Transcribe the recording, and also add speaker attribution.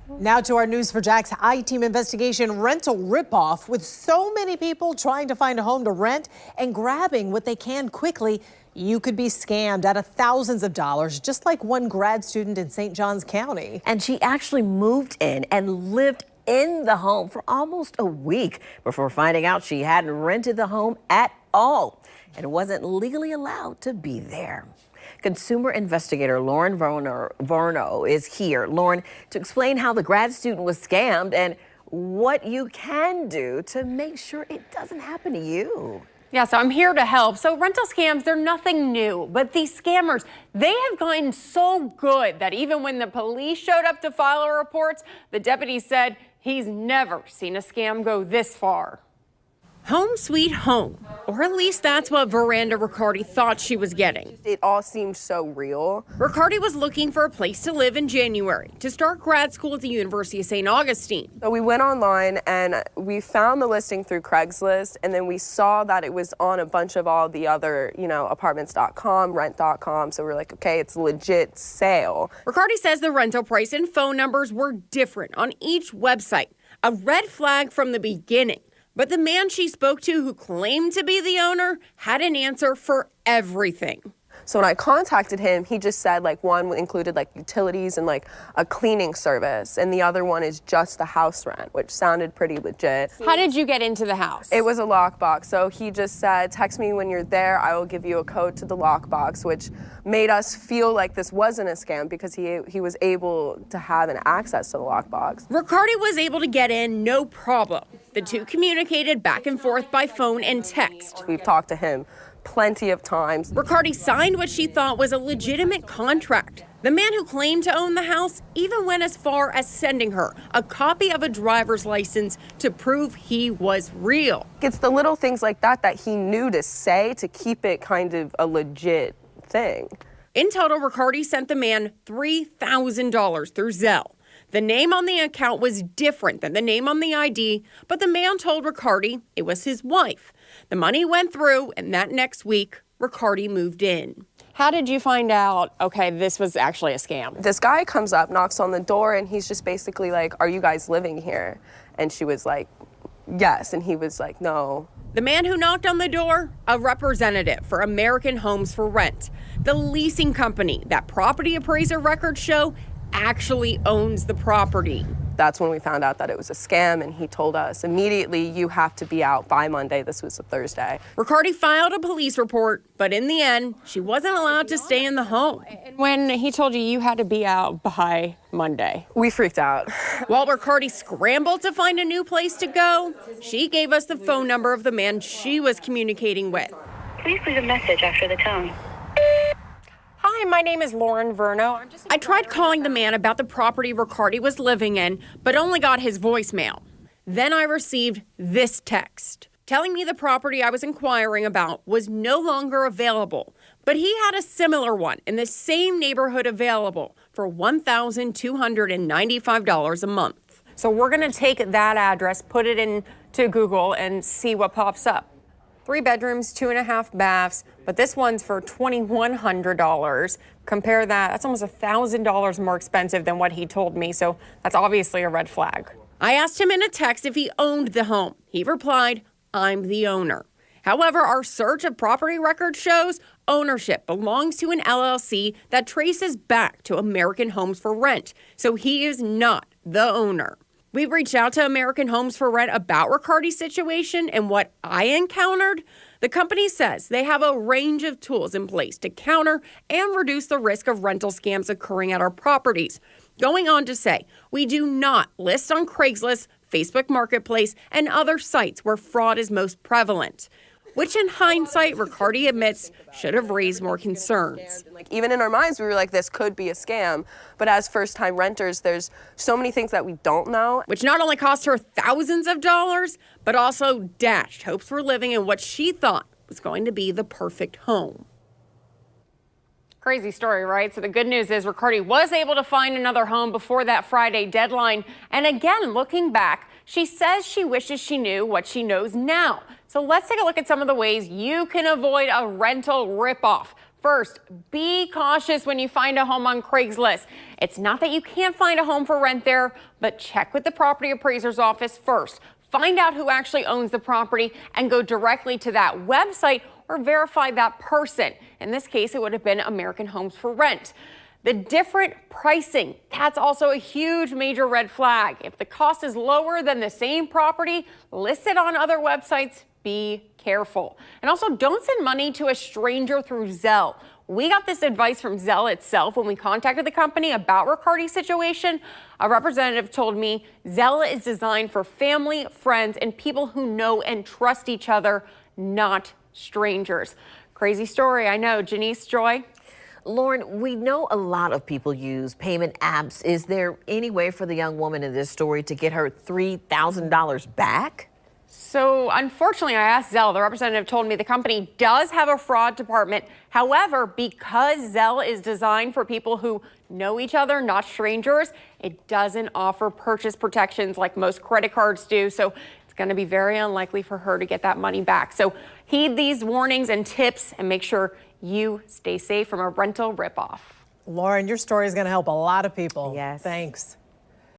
Speaker 1: Now to our News4JAX I-TEAM investigation, rental ripoff. With so many people trying to find a home to rent and grabbing what they can quickly, you could be scammed out of thousands of dollars, just like one grad student in St. Johns County.
Speaker 2: And she actually moved in and lived in the home for almost a week before finding out she hadn't rented the home at all and wasn't legally allowed to be there. Consumer investigator Lauren Verno is here. Lauren, to explain how the grad student was scammed and what you can do to make sure it doesn't happen to you.
Speaker 3: Yeah, so I'm here to help. So rental scams, they're nothing new, but these scammers, they have gotten so good that even when the police showed up to file reports, the deputy said he's never seen a scam go this far. Home sweet home, or at least that's what Veranda Riccardi thought she was getting.
Speaker 4: It all seemed so real.
Speaker 3: Riccardi was looking for a place to live in January to start grad school at the University of St. Augustine.
Speaker 4: So we went online and we found the listing through Craigslist, and then we saw that it was on a bunch of all the other, apartments.com, rent.com. So we're like, okay, it's a legit sale.
Speaker 3: Riccardi says the rental price and phone numbers were different on each website, a red flag from the beginning. But the man she spoke to who claimed to be the owner had an answer for everything.
Speaker 4: So when I contacted him, he just said one included utilities and a cleaning service, and the other one is just the house rent, which sounded pretty legit.
Speaker 3: How did you get into the house?
Speaker 4: It was a lockbox. So he just said, text me when you're there, I will give you a code to the lockbox, which made us feel like this wasn't a scam because he was able to have an access to the lockbox.
Speaker 3: Riccardi was able to get in, no problem. The two communicated back and forth by phone and text.
Speaker 4: We've talked to him plenty of times.
Speaker 3: Riccardi signed what she thought was a legitimate contract. The man who claimed to own the house even went as far as sending her a copy of a driver's license to prove he was real.
Speaker 4: It's the little things like that that he knew to say to keep it kind of a legit thing.
Speaker 3: In total, Riccardi sent the man $3,000 through Zelle. The name on the account was different than the name on the ID, but the man told Riccardi it was his wife. The money went through, and that next week, Riccardi moved in. How did you find out, okay, this was actually a scam?
Speaker 4: This guy comes up, knocks on the door, and he's just basically like, are you guys living here? And she was like, yes. And he was like, no.
Speaker 3: The man who knocked on the door, a representative for American Homes for Rent, the leasing company that property appraiser records show actually owns the property.
Speaker 4: That's when we found out that it was a scam, and he told us immediately, you have to be out by Monday. This was a Thursday.
Speaker 3: Riccardi filed a police report, but in the end, she wasn't allowed to stay in the home. When he told you had to be out by Monday,
Speaker 4: we freaked out.
Speaker 3: While Riccardi scrambled to find a new place to go, she gave us the phone number of the man she was communicating with.
Speaker 5: Please leave a message after the tone.
Speaker 3: Hi, my name is Lauren Verno. I tried calling the man about the property Riccardi was living in, but only got his voicemail. Then I received this text telling me the property I was inquiring about was no longer available, but he had a similar one in the same neighborhood available for $1,295 a month. So we're going to take that address, put it into Google, and see what pops up. 3 bedrooms, 2.5 baths, but this one's for $2,100. Compare that, that's almost $1,000 more expensive than what he told me, so that's obviously a red flag. I asked him in a text if he owned the home. He replied, I'm the owner. However, our search of property records shows ownership belongs to an LLC that traces back to American Homes for Rent, so he is not the owner. We've reached out to American Homes for Rent about Riccardi's situation and what I encountered. The company says they have a range of tools in place to counter and reduce the risk of rental scams occurring at our properties. Going on to say, we do not list on Craigslist, Facebook Marketplace, and other sites where fraud is most prevalent, which in hindsight, Riccardi admits should have raised more concerns.
Speaker 4: Even in our minds, we were like, this could be a scam. But as first-time renters, there's so many things that we don't know.
Speaker 3: Which not only cost her thousands of dollars, but also dashed hopes for living in what she thought was going to be the perfect home. Crazy story, right? So the good news is Riccardi was able to find another home before that Friday deadline. And again, looking back, she says she wishes she knew what she knows now. So let's take a look at some of the ways you can avoid a rental ripoff. First, be cautious when you find a home on Craigslist. It's not that you can't find a home for rent there, but check with the property appraiser's office first. Find out who actually owns the property and go directly to that website or verify that person. In this case, it would have been American Homes for Rent. The different pricing, that's also a huge major red flag. If the cost is lower than the same property listed on other websites, be careful. And also, don't send money to a stranger through Zelle. We got this advice from Zelle itself when we contacted the company about Riccardi's situation. A representative told me Zelle is designed for family, friends, and people who know and trust each other, not strangers. Crazy story, I know. Janice, Joy?
Speaker 2: Lauren, we know a lot of people use payment apps. Is there any way for the young woman in this story to get her $3,000 back?
Speaker 3: So unfortunately, I asked Zelle. The representative told me the company does have a fraud department. However, because Zelle is designed for people who know each other, not strangers, it doesn't offer purchase protections like most credit cards do. So it's going to be very unlikely for her to get that money back. So heed these warnings and tips and make sure you stay safe from a rental ripoff.
Speaker 1: Lauren, your story is going to help a lot of people.
Speaker 2: Yes.
Speaker 1: Thanks.